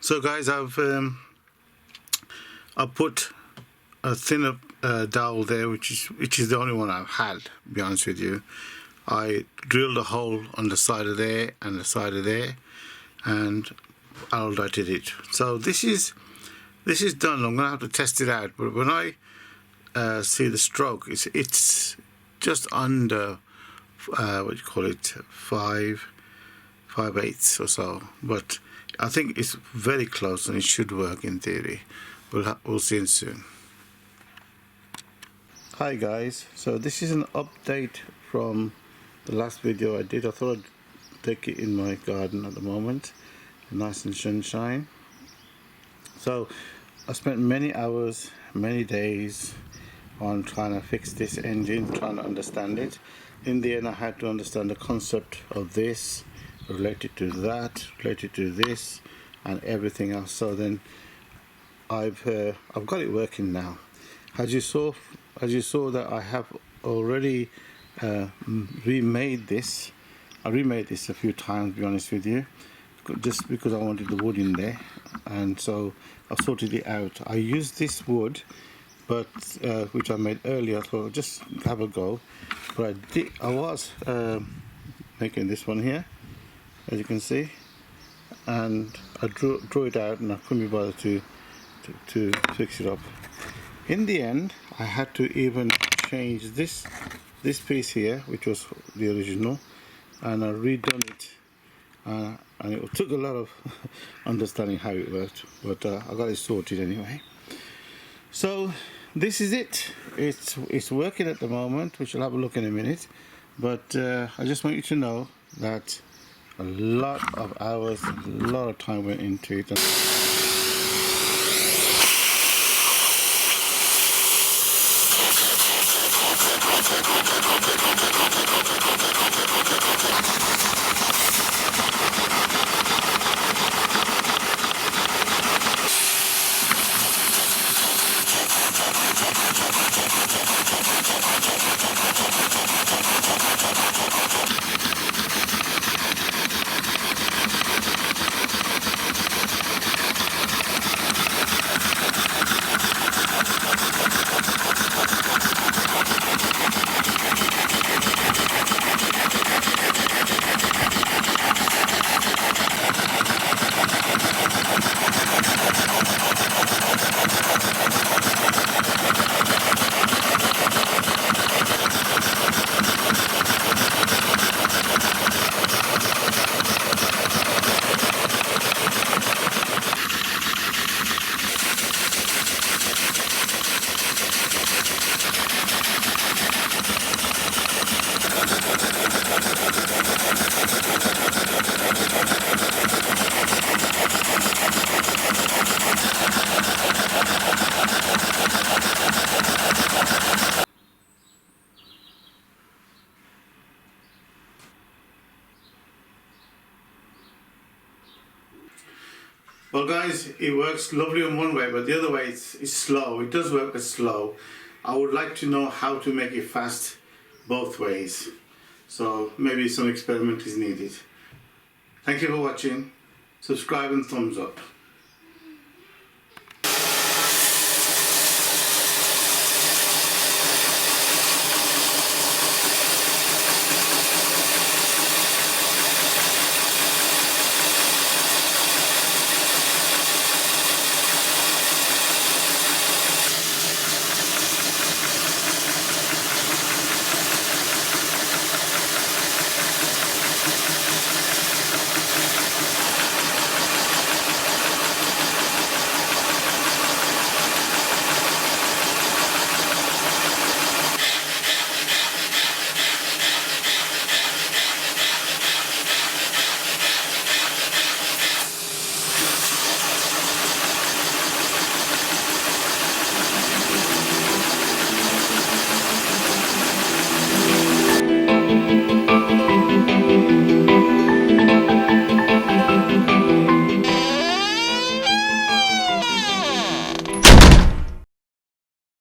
So guys, I've put a thinner dowel there, which is the only one I've had, to be honest with you. I drilled a hole on the side of there and the side of there, and aldited it. So this is done. I'm gonna have to test it out, but when I see the stroke, it's just under what you call it, 5/8 or so, but I think it's very close and it should work in theory. We'll see it soon. Hi guys, so this is an update from the last video I did. I thought I'd take it in my garden at the moment, nice and sunshine. So I spent many hours, many days on trying to fix this engine, trying to understand it. In the end, I had to understand the concept of this related to that, related to this, and everything else. So then I've got it working now. As you saw that I have already remade this. I remade this a few times, to be honest with you, just because I wanted the wood in there, and so I sorted it out. I used this wood, but which I made earlier, so I'll just have a go. But I was making this one here, as you can see, and I drew it out, and I couldn't be bothered to fix it up. In the end, I had to even change this piece here, which was the original, and I redone it, and it took a lot of understanding how it worked, but I got it sorted anyway. So this is it. It's working at the moment, which I'll have a look in a minute, but I just want you to know that a lot of hours, a lot of time went into it. Well guys, it works lovely in one way, but the other way it's slow. It does work, but slow. I would like to know how to make it fast both ways. So maybe some experiment is needed. Thank you for watching. Subscribe and thumbs up.